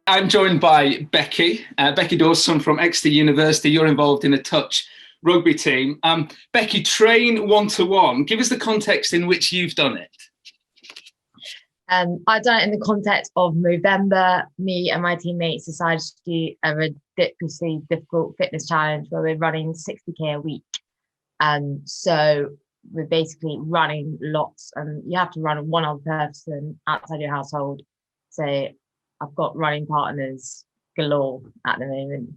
I'm joined by Becky, Becky Dawson from Exeter University. You're involved in a touch rugby team. Becky, train one-to-one. Give us the context in which you've done it. I've done it in the context of Movember. Me and my teammates decided to do a ridiculously difficult fitness challenge where we're running 60k a week. So we're basically running lots, and you have to run one other person outside your household. So I've got running partners galore at the moment.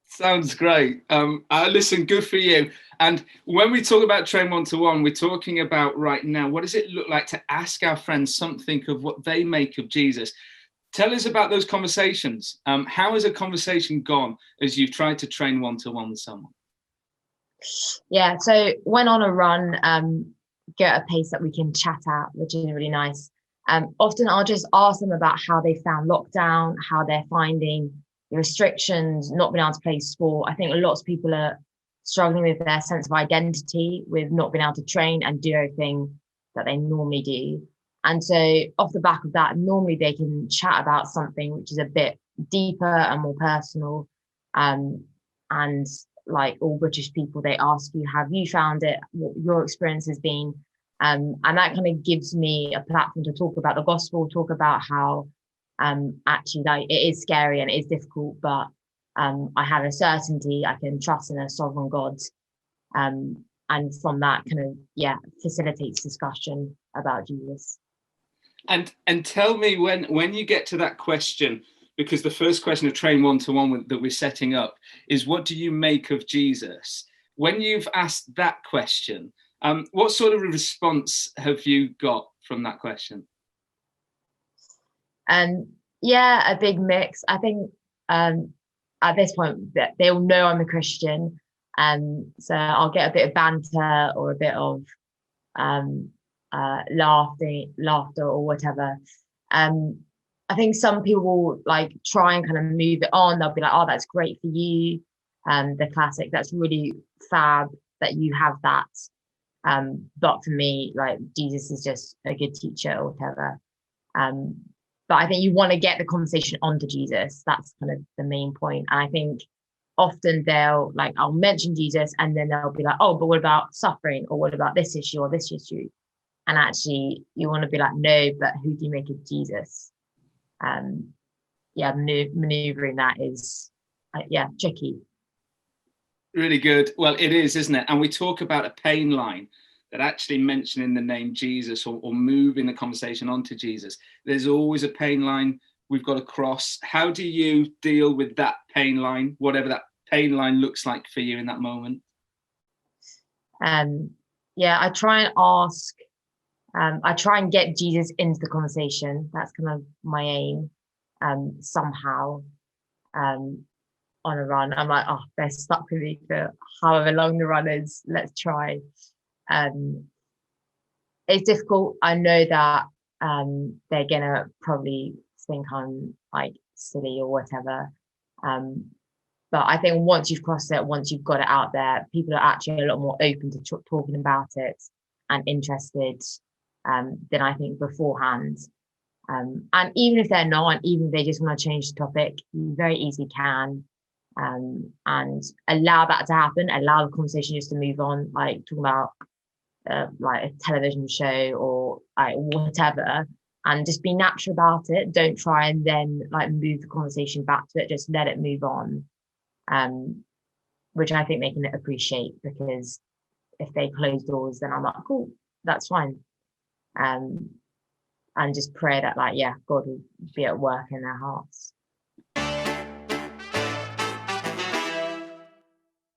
Sounds great. Listen, good for you. And when we talk about train one-to-one, we're talking about right now, what does it look like to ask our friends something of what they make of Jesus? Tell us about those conversations. How has a conversation gone as you've tried to train one-to-one with someone? Yeah, so went on a run, get a pace that we can chat at, which is really nice. Often I'll just ask them about how they found lockdown, how they're finding the restrictions, not being able to play sport. I think lots of people are struggling with their sense of identity, with not being able to train and do everything that they normally do. And so off the back of that, normally they can chat about something which is a bit deeper and more personal. And like all British people, they ask you, have you found it? What your experience has been? And that kind of gives me a platform to talk about the gospel, talk about how actually like it is scary and it is difficult, but I have a certainty I can trust in a sovereign God. And from that kind of, facilitates discussion about Jesus. And tell me when you get to that question, because the first question of train one-to-one that we're setting up is, what do you make of Jesus? When you've asked that question, what sort of a response have you got from that question? A big mix. I think at this point that they'll know I'm a Christian, so I'll get a bit of banter or a bit of laughter or whatever. I think some people will like try and kind of move it on. They'll be like, "Oh, that's great for you," the classic. That's really fab that you have that. But for me, like Jesus is just a good teacher or whatever. But I think you want to get the conversation onto Jesus. That's kind of the main point. And I think often I'll mention Jesus and then they'll be like, oh, but what about suffering? Or what about this issue or this issue? And actually you want to be like, no, but who do you make of Jesus? Maneuvering that is, tricky. Really good. Well, it is, isn't it? And we talk about a pain line, that actually mentioning the name Jesus or moving the conversation onto Jesus, there's always a pain line we've got to cross. How do you deal with that pain line, whatever that pain line looks like for you in that moment? I try and ask, I try and get Jesus into the conversation. That's kind of my aim, somehow. On a run, I'm like, oh, they're stuck with me for however long the run is. Let's try. It's difficult. I know that they're gonna probably think I'm like silly or whatever. But I think once you've crossed it, once you've got it out there, people are actually a lot more open to talking about it and interested than I think beforehand. And even if they're not, even if they just want to change the topic, you very easily can. And allow that to happen, allow the conversation just to move on, like talking about like a television show or like whatever, and just be natural about it. Don't try and then like move the conversation back to it, just let it move on, which I think they can appreciate, because if they close doors, then I'm like, cool, that's fine. And just pray that God will be at work in their hearts.